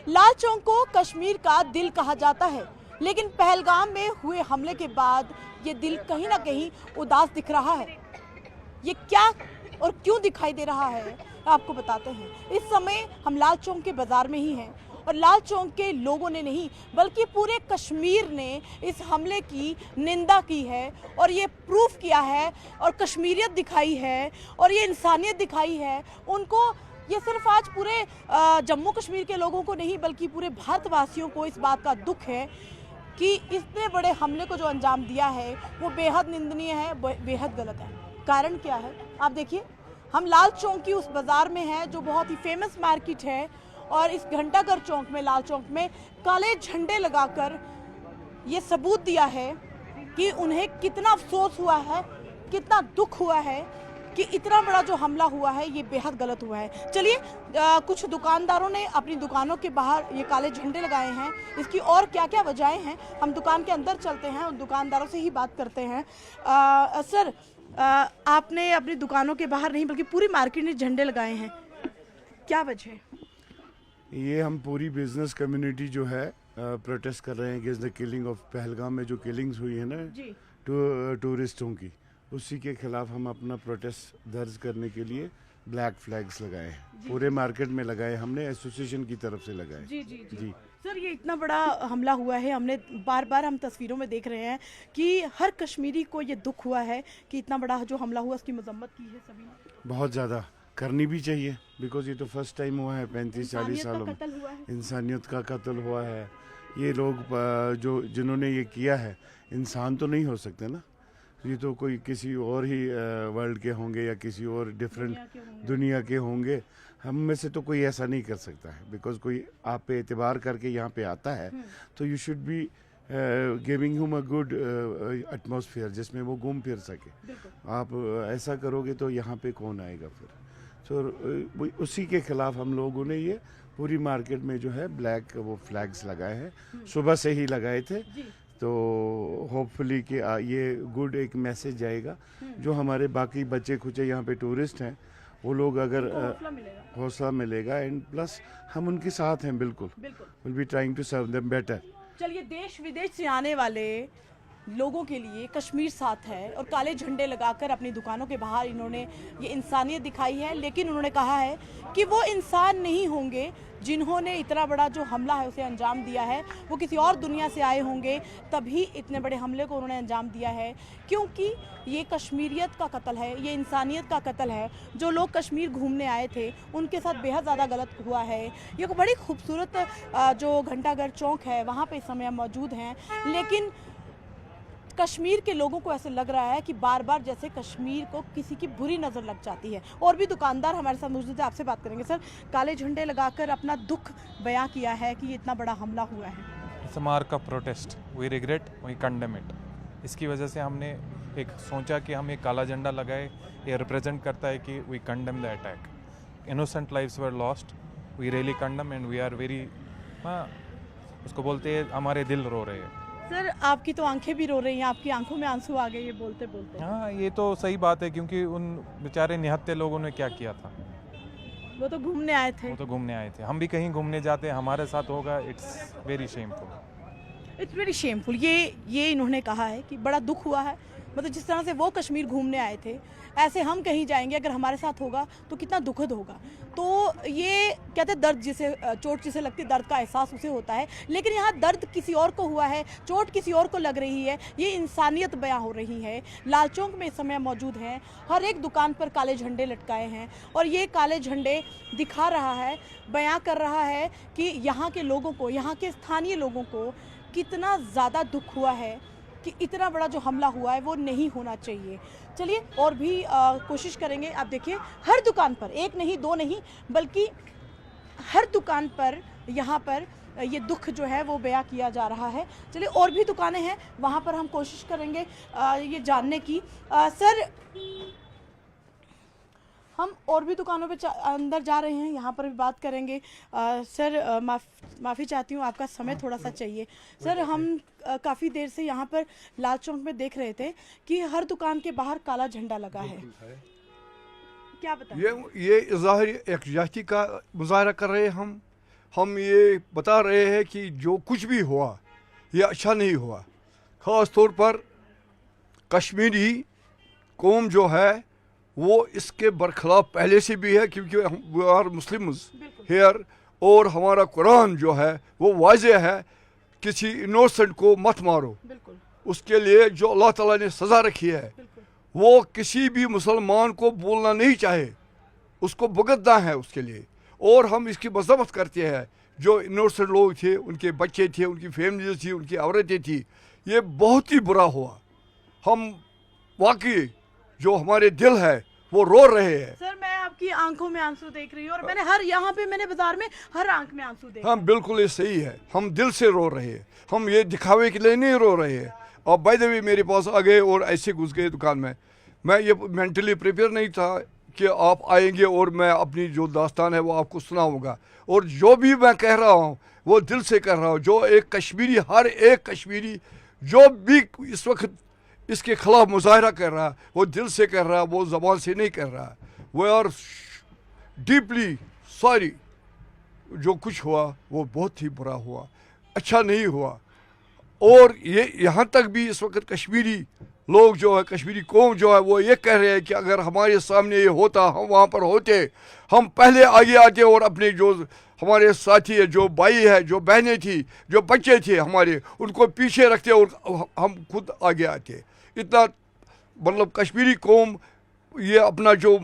लाल चौक को कश्मीर का दिल कहा जाता है, लेकिन पहलगाम में हुए हमले के बाद ये दिल कहीं ना कहीं उदास दिख रहा है। ये क्या और क्यों दिखाई दे रहा है आपको बताते हैं। इस समय हम लाल चौक के बाजार में ही हैं और लाल चौक के लोगों ने नहीं बल्कि पूरे कश्मीर ने इस हमले की निंदा की है और ये प्रूफ किया है और कश्मीरियत दिखाई है और ये इंसानियत दिखाई है उनको। ये सिर्फ आज पूरे जम्मू कश्मीर के लोगों को नहीं बल्कि पूरे भारतवासियों को इस बात का दुख है कि इतने बड़े हमले को जो अंजाम दिया है वो बेहद निंदनीय है, बेहद गलत है। कारण क्या है आप देखिए, हम लाल चौक की उस बाज़ार में हैं जो बहुत ही फेमस मार्केट है और इस घंटाघर चौक में, लाल चौक में काले झंडे लगाकर ये सबूत दिया है कि उन्हें कितना अफसोस हुआ है, कितना दुख हुआ है कि इतना बड़ा जो हमला हुआ है ये बेहद गलत हुआ है। चलिए कुछ दुकानदारों ने अपनी दुकानों के बाहर ये काले झंडे लगाए हैं, इसकी और क्या क्या वजहें हैं हम दुकान के अंदर चलते हैं उन दुकानदारों से ही बात करते हैं। सर आपने अपनी दुकानों के बाहर नहीं बल्कि पूरी मार्केट में झंडे लगाए हैं, क्या वजह है? ये हम पूरी बिजनेस कम्युनिटी जो है प्रोटेस्ट कर रहे हैं against the killing of Pahalgam में जो किलिंग्स हुई है ना टूरिस्टों की, उसी के खिलाफ हम अपना प्रोटेस्ट दर्ज करने के लिए ब्लैक फ्लैग्स लगाए हैं। पूरे मार्केट में लगाए, हमने एसोसिएशन की तरफ से लगाए। जी सर, ये इतना बड़ा हमला हुआ है, हमने बार बार हम तस्वीरों में देख रहे हैं कि हर कश्मीरी को ये दुख हुआ है कि इतना बड़ा जो हमला हुआ उसकी मजम्मत की है सभी ने। बहुत ज़्यादा करनी भी चाहिए बिकॉज ये तो फर्स्ट टाइम हुआ है 35-40 सालों में इंसानियत का कत्ल हुआ है। ये लोग जो जिन्होंने ये किया है इंसान तो नहीं हो सकते ना, ये तो कोई किसी और ही वर्ल्ड के होंगे या किसी और डिफरेंट दुनिया के होंगे। हम में से तो कोई ऐसा नहीं कर सकता है बिकॉज कोई आप पे एतबार करके यहाँ पे आता है तो you should be giving him a good atmosphere जिसमें वो घूम फिर सके। आप ऐसा करोगे तो यहाँ पे कौन आएगा फिर। तो उसी के खिलाफ हम लोगों ने ये पूरी मार्केट में जो है ब्लैक वो फ्लैग्स लगाए हैं, सुबह से ही लगाए थे। तो होपफुली कि ये गुड एक मैसेज जाएगा जो हमारे बाकी बच्चे खुचे यहाँ पे टूरिस्ट हैं वो लोग अगर हौसला मिलेगा एंड प्लस हम उनके साथ हैं, बिल्कुल will be trying to serve them better. चलिए, देश विदेश से आने वाले लोगों के लिए कश्मीर साथ है और काले झंडे लगाकर अपनी दुकानों के बाहर इन्होंने ये इंसानियत दिखाई है, लेकिन उन्होंने कहा है कि वो इंसान नहीं होंगे जिन्होंने इतना बड़ा जो हमला है उसे अंजाम दिया है, वो किसी और दुनिया से आए होंगे तभी इतने बड़े हमले को उन्होंने अंजाम दिया है, क्योंकि ये कश्मीरियत का कत्ल है, ये इंसानियत का कत्ल है। जो लोग कश्मीर घूमने आए थे उनके साथ बेहद ज़्यादा गलत हुआ है। ये बड़ी खूबसूरत जो घंटाघर चौक है वहाँ पे इस समय हम मौजूद हैं, लेकिन कश्मीर के लोगों को ऐसे लग रहा है कि बार बार जैसे कश्मीर को किसी की बुरी नज़र लग जाती है। और भी दुकानदार हमारे साथ मौजूद है, आपसे बात करेंगे। सर, काले झंडे लगाकर अपना दुख बयां किया है कि ये इतना बड़ा हमला हुआ है। It's a mark of protest, we regret, we condemn it. इसकी वजह से हमने एक सोचा कि हम एक काला झंडा लगाए, ये रिप्रेजेंट करता है कि we condemn the attack. Innocent lives were lost, we really condemn and we are very, उसको बोलते हैं हमारे दिल रो रहे हैं। सर, आपकी तो आंखें भी रो रही हैं, आपकी आंखों में आंसू आ गए ये बोलते बोलते। हाँ, ये तो सही बात है क्योंकि उन बेचारे निहत्थे लोगों ने क्या किया था। वो तो घूमने आए थे। हम भी कहीं घूमने जाते हैं, हमारे साथ होगा, इट्स वेरी शेमफुल। ये इन्होंने कहा है कि बड़ा दुख हुआ है, मतलब जिस तरह से वो कश्मीर घूमने आए थे ऐसे हम कहीं जाएंगे अगर हमारे साथ होगा तो कितना दुखद होगा। तो ये कहते दर्द जिसे चोट जिसे लगती है दर्द का एहसास उसे होता है, लेकिन यहाँ दर्द किसी और को हुआ है, चोट किसी और को लग रही है, ये इंसानियत बयां हो रही है। लाल चौक में इस समय मौजूद हैं, हर एक दुकान पर काले झंडे लटकाए हैं और ये काले झंडे दिखा रहा है, बयां कर रहा है कि यहाँ के लोगों को, यहाँ के स्थानीय लोगों को कितना ज़्यादा दुख हुआ है कि इतना बड़ा जो हमला हुआ है वो नहीं होना चाहिए। चलिए और भी कोशिश करेंगे। आप देखिए हर दुकान पर, एक नहीं दो नहीं बल्कि हर दुकान पर यहाँ पर ये दुख जो है वो बयां किया जा रहा है। चलिए और भी दुकानें हैं वहाँ पर हम कोशिश करेंगे ये जानने की। सर, हम और भी दुकानों पे अंदर जा रहे हैं, यहाँ पर भी बात करेंगे। सर, माफ़ी चाहती हूँ, आपका समय थोड़ा सा चाहिए। सर, हम काफ़ी देर से यहाँ पर लाल चौक में देख रहे थे कि हर दुकान के बाहर काला झंडा लगा है, क्या बताएं? ये इज़हार यकजहती का मुजाहरा कर रहे हैं हम। हम ये बता रहे हैं कि जो कुछ भी हुआ ये अच्छा नहीं हुआ। ख़ास तौर पर कश्मीरी कौम जो है वो इसके बरखिलाफ पहले से भी है, क्योंकि हम वी आर मुस्लिम्स हेयर, और हमारा कुरान जो है वो वाज़ेह है, किसी इनोसेंट को मत मारो। उसके लिए जो अल्लाह ताला ने सज़ा रखी है वो किसी भी मुसलमान को बोलना नहीं चाहे, उसको भुगतना है उसके लिए। और हम इसकी मजम्मत करते हैं। जो इनोसेंट लोग थे, उनके बच्चे थे, उनकी फैमिली थी, उनकी औरतें थी, ये बहुत ही बुरा हुआ। हम वाकई जो हमारे दिल है वो रो रहे हैं। सर मैं आपकी आंखों में आंसू देख रही हूँ, और मैंने हर यहाँ पे मैंने बाजार में हर आंख में आंसू देखे। हाँ बिल्कुल ये सही है, हम दिल से रो रहे हैं, हम ये दिखावे के लिए नहीं रो रहे हैं। और बाय द वे मेरे पास आ गए और ऐसे घुस गए दुकान में। मैं ये मेंटली प्रिपेयर नहीं था कि आप आएंगे और मैं अपनी जो दास्तान है वो आपको सुनाऊंगा। और जो भी मैं कह रहा हूँ वो दिल से कह रहा हूँ। जो एक कश्मीरी, हर एक कश्मीरी जो भी इस वक्त इसके खिलाफ मुजाहरा कर रहा है वो दिल से कर रहा है, वो ज़बान से नहीं कर रहा है। We are deeply sorry. जो कुछ हुआ वो बहुत ही बुरा हुआ, अच्छा नहीं हुआ। और ये यहाँ तक भी इस वक्त कश्मीरी लोग जो है, कश्मीरी कौम जो है, वो ये कह रहे हैं कि अगर हमारे सामने ये होता, हम वहाँ पर होते, हम पहले आगे आते और अपने जो हमारे साथी है, जो भाई है, जो बहनें थी, जो बच्चे थे हमारे, उनको पीछे रखते और हम खुद आगे आते। इतना मतलब कश्मीरी कौम ये अपना जो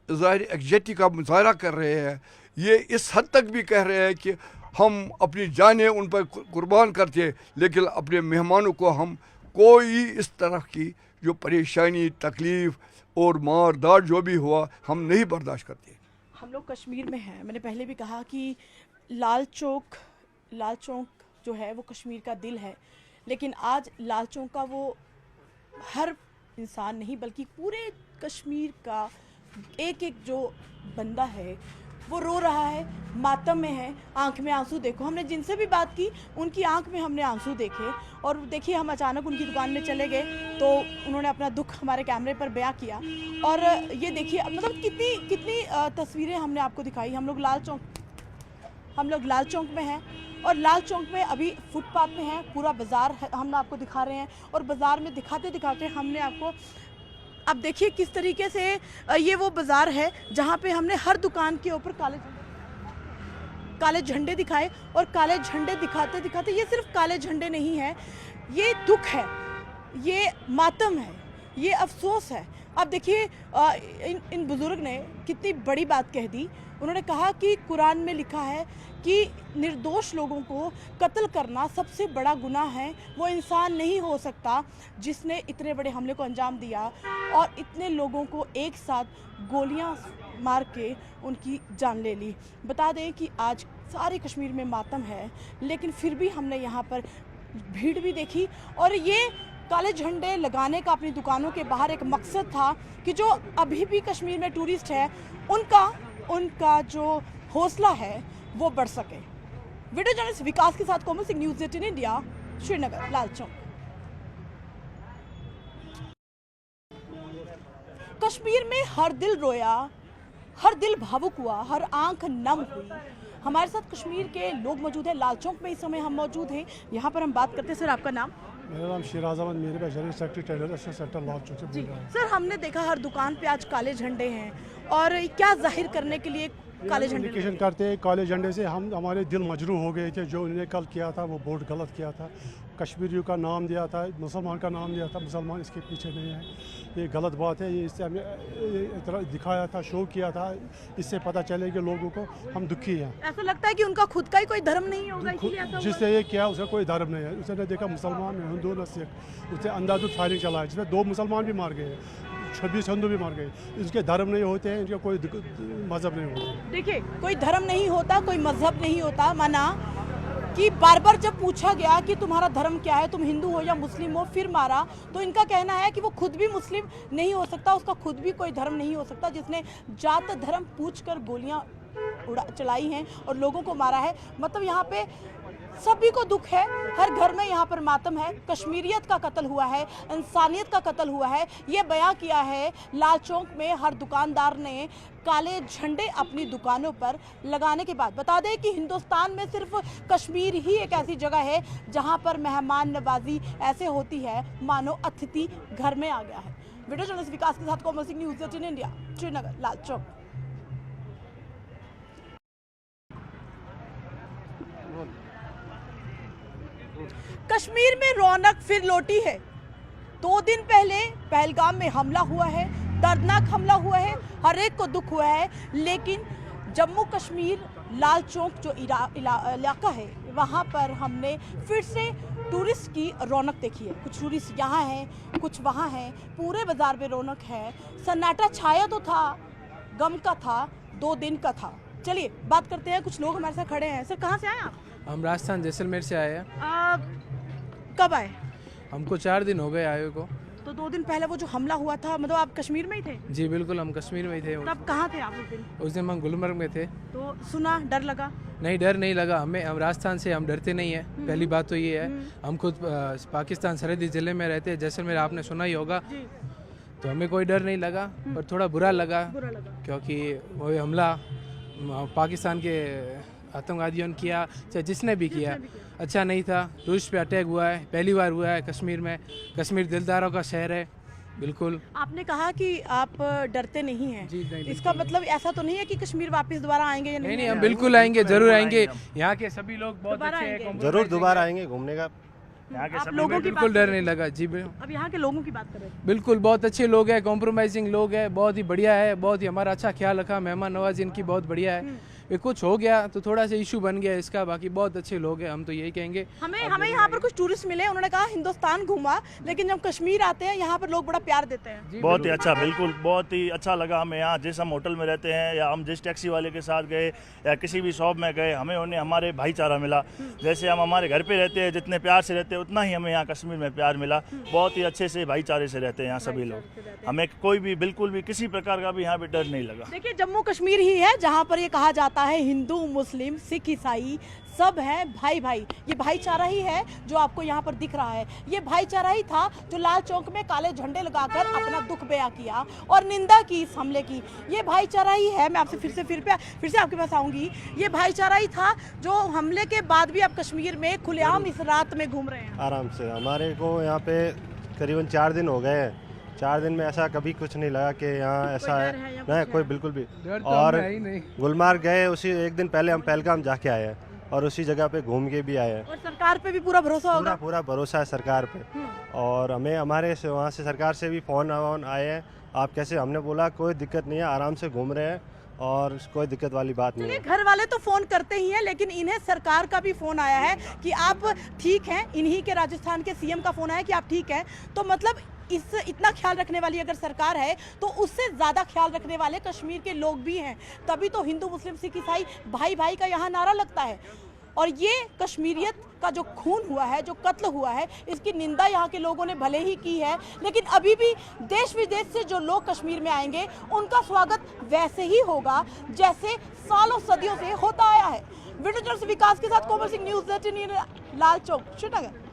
ज़ाहिर एकजहती का मुजाहरा कर रहे हैं, ये इस हद तक भी कह रहे हैं कि हम अपनी जानें उन पर कुर्बान करते, लेकिन अपने मेहमानों को हम कोई इस तरह की जो परेशानी, तकलीफ़ और मार दार जो भी हुआ हम नहीं बर्दाश्त करते। हम लोग कश्मीर में हैं। मैंने पहले भी कहा कि लाल चौक जो है वो कश्मीर का दिल है, लेकिन आज लाल चौक का वो हर इंसान नहीं बल्कि पूरे कश्मीर का एक एक जो बंदा है वो रो रहा है, मातम में है, आंख में आंसू। देखो हमने जिनसे भी बात की उनकी आंख में हमने आंसू देखे। और देखिए हम अचानक उनकी दुकान में चले गए तो उन्होंने अपना दुख हमारे कैमरे पर बयां किया। और ये देखिए मतलब कितनी तस्वीरें हमने आपको दिखाई। हम लोग लाल चौक में हैं और लाल चौक में अभी फुटपाथ में हैं, पूरा बाज़ार हम आपको दिखा रहे हैं। और बाज़ार में दिखाते दिखाते हमने आपको, अब देखिए किस तरीके से ये वो बाज़ार है जहाँ पे हमने हर दुकान के ऊपर काले झंडे दिखाए। और काले झंडे दिखाते दिखाते ये सिर्फ काले झंडे नहीं है, ये दुख है, ये मातम है, ये अफसोस है। अब देखिए इन बुज़ुर्ग ने कितनी बड़ी बात कह दी। उन्होंने कहा कि कुरान में लिखा है कि निर्दोष लोगों को कत्ल करना सबसे बड़ा गुनाह है। वो इंसान नहीं हो सकता जिसने इतने बड़े हमले को अंजाम दिया और इतने लोगों को एक साथ गोलियां मार के उनकी जान ले ली। बता दें कि आज सारे कश्मीर में मातम है, लेकिन फिर भी हमने यहाँ पर भीड़ भी देखी। और ये काले झंडे लगाने का अपनी दुकानों के बाहर एक मकसद था कि जो अभी भी कश्मीर में टूरिस्ट है उनका जो हौसला है वो बढ़ सके। वीडियो जर्नलिस्ट विकास के साथ कोमल सिंह, न्यूज़ 18 इंडिया, श्रीनगर, लाल चौक। कश्मीर में हर दिल रोया, हर दिल भावुक हुआ, हर आंख नम हुई। हमारे साथ कश्मीर के लोग मौजूद हैं। लाल चौक में इस समय हम मौजूद हैं। यहाँ पर हम बात करते हैं। सर आपका नाम? मेरा नाम शिराज अहमद, मेरे general secretary Taylor sector Lal Chowk से बोल रहा हूँ। सर हमने देखा हर दुकान पे आज काले झंडे हैं, और क्या जाहिर करने के लिए काले झंडे इंडिकेशन करते हैं काले झंडे से हमारे दिल मजरूह हो गए थे। जो उन्होंने कल किया था वो बहुत गलत किया था। कश्मीरियों का नाम दिया था, मुसलमान का नाम दिया था। मुसलमान इसके पीछे नहीं है, ये गलत बात है। ये इससे हमें दिखाया था, शो किया था, इससे पता चले कि लोगों को हम दुखी हैं। ऐसा लगता है कि उनका खुद का ही कोई धर्म नहीं होगा, इसलिए ऐसा हुआ। जिसने ये किया उसका कोई धर्म नहीं है। उसने देखा मुसलमान में हिंदू न सिख, उससे अंदाज़ फायरिंग चलाया जिसमें 2 मुसलमान भी मार गए, 26 हिंदू भी मार गए। इनके धर्म नहीं होते हैं, इनका कोई मजहब नहीं होता। देखिए कोई धर्म नहीं होता, कोई मजहब नहीं होता। माना कि बार बार जब पूछा गया कि तुम्हारा धर्म क्या है, तुम हिंदू हो या मुस्लिम हो, फिर मारा। तो इनका कहना है कि वो खुद भी मुस्लिम नहीं हो सकता, उसका खुद भी कोई धर्म नहीं हो सकता जिसने जात धर्म पूछकर गोलियां चलाई हैं और लोगों को मारा है। मतलब यहाँ पे सभी को दुख है, हर घर में यहाँ पर मातम है। कश्मीरियत का कत्ल हुआ है, इंसानियत का कत्ल हुआ है। ये बयां किया है लाल चौक में हर दुकानदार ने काले झंडे अपनी दुकानों पर लगाने के बाद। बता दें कि हिंदुस्तान में सिर्फ कश्मीर ही एक ऐसी जगह है जहाँ पर मेहमान नवाजी ऐसे होती है मानो अतिथि घर में आ गया है। वीडियो जर्नलिस्ट विकास के साथ कोमल सिंह, न्यूज़ 18 इंडिया, श्रीनगर, लाल चौक। कश्मीर में रौनक फिर लौटी है। 2 दिन पहले पहलगाम में हमला हुआ है, दर्दनाक हमला हुआ है, हर एक को दुख हुआ है। लेकिन जम्मू कश्मीर लाल चौक जो इलाका है, वहाँ पर हमने फिर से टूरिस्ट की रौनक देखी है। कुछ टूरिस्ट यहाँ हैं, कुछ वहाँ हैं, पूरे बाजार में रौनक है। सन्नाटा छाया तो था, गम का था, 2 दिन का था। चलिए बात करते हैं, कुछ लोग हमारे साथ खड़े हैं। सर कहाँ से आए आप? हम राजस्थान जैसलमेर से आए हैं। कब आए? हमको 4 दिन हो गए आए को। तो 2 दिन पहले वो जो हमला हुआ था, मतलब आप कश्मीर में ही थे? जी बिल्कुल, हम कश्मीर में ही थे। तब कहाँ थे आप उस दिन हम गुलमर्ग में थे। तो सुना, डर लगा? नहीं, डर नहीं लगा हमें। हम राजस्थान से हम डरते नहीं है। पहली बात तो ये है, हम खुद पाकिस्तान सरहदी ज़िले में रहते हैं, जैसलमेर आपने सुना ही होगा। तो हमें कोई डर नहीं लगा, पर थोड़ा बुरा लगा क्योंकि वो हमला पाकिस्तान के आतंकवादियों ने किया, चाहे जिसने भी किया, अच्छा नहीं था। टूरिस्ट पे अटैक हुआ है, पहली बार हुआ है कश्मीर में। कश्मीर दिलदारों का शहर है। बिल्कुल। आपने कहा कि आप डरते नहीं हैं। जी नहीं, इसका मतलब ऐसा तो नहीं है कि कश्मीर वापस दोबारा आएंगे या नहीं? हम बिल्कुल आएंगे, जरूर आएंगे। यहाँ के सभी लोग बहुत अच्छे हैं, जरूर दोबारा आएंगे घूमने का। यहाँ के सभी लोगों की बिल्कुल डर नहीं लगा। जी अब यहाँ के लोगों की बात करें, बिल्कुल बहुत अच्छे लोग हैं, कॉम्प्रोमाइजिंग लोग हैं, बहुत ही बढ़िया है। बहुत ही हमारा अच्छा ख्याल रखा, मेहमान नवाजी इनकी बहुत बढ़िया है। ये कुछ हो गया तो थोड़ा सा इशू बन गया इसका, बाकी बहुत अच्छे लोग हैं। हम तो यही कहेंगे। हमें यहाँ पर कुछ टूरिस्ट मिले, उन्होंने कहा हिंदुस्तान घूमा, लेकिन जब कश्मीर आते हैं यहाँ पर लोग बड़ा प्यार देते हैं। बहुत ही अच्छा, बिल्कुल बहुत ही अच्छा लगा हमें यहाँ। जिस हम होटल में रहते हैं या हम जिस टैक्सी वाले के साथ गए या किसी भी शॉप में गए, हमें उन्हें हमारे भाईचारा मिला। जैसे हम हमारे घर पे रहते हैं, जितने प्यार से रहते हैं, उतना ही हमें यहाँ कश्मीर में प्यार मिला। बहुत ही अच्छे से भाईचारे से रहते हैं यहाँ सभी लोग। हमें कोई भी बिल्कुल भी किसी प्रकार का भी यहाँ पे डर नहीं लगा। देखिए जम्मू कश्मीर ही है जहाँ पर ये कहा जाता है हिंदू, मुस्लिम, सिख, ईसाई सब है भाई भाई। ये भाईचारा ही है जो आपको यहाँ पर दिख रहा है। ये भाईचारा ही था जो लाल चौक में काले झंडे लगाकर अपना दुख बयां किया और निंदा की इस हमले की। ये भाईचारा ही है। मैं आपसे फिर से आपके पास आऊंगी। ये भाईचारा ही था जो हमले के बाद भी आप कश्मीर में खुलेआम इस रात में घूम रहे हैं। आराम से हमारे को यहाँ पे करीबन 4 दिन हो गए हैं। 4 दिन में ऐसा कभी कुछ नहीं लगा कि यहाँ ऐसा है, नहीं कोई बिल्कुल भी। और गुलमर्ग गए, उसी एक दिन पहले हम पहलगाम जाके आए हैं और उसी जगह पे घूम के भी आए हैं। और सरकार पे भी पूरा भरोसा होगा? पूरा भरोसा है सरकार पे। और हमें हमारे वहाँ से सरकार से भी फ़ोन आए हैं, आप कैसे? हमने बोला कोई दिक्कत नहीं है, आराम से घूम रहे हैं और कोई दिक्कत वाली बात नहीं है। घर वाले तो फोन करते ही हैं, लेकिन इन्हें सरकार का भी फोन आया है कि आप ठीक हैं। इन्हीं के राजस्थान के सीएम का फोन आया कि आप ठीक हैं। तो मतलब इतना ख्याल रखने वाली अगर सरकार है तो उससे ज़्यादा ख्याल रखने वाले कश्मीर के लोग भी हैं। तभी तो हिंदू, मुस्लिम, सिख, ईसाई भाई भाई का यहाँ नारा लगता है। और ये कश्मीरियत का जो खून हुआ है, जो कत्ल हुआ है, इसकी निंदा यहाँ के लोगों ने भले ही की है, लेकिन अभी भी देश विदेश से जो लोग कश्मीर में आएंगे उनका स्वागत वैसे ही होगा जैसे सालों सदियों से होता आया है। वीडियो जर्नलिस्ट विकास के साथ कोमल सिंह, न्यूज़ 18 लाल चौक, श्रीनगर।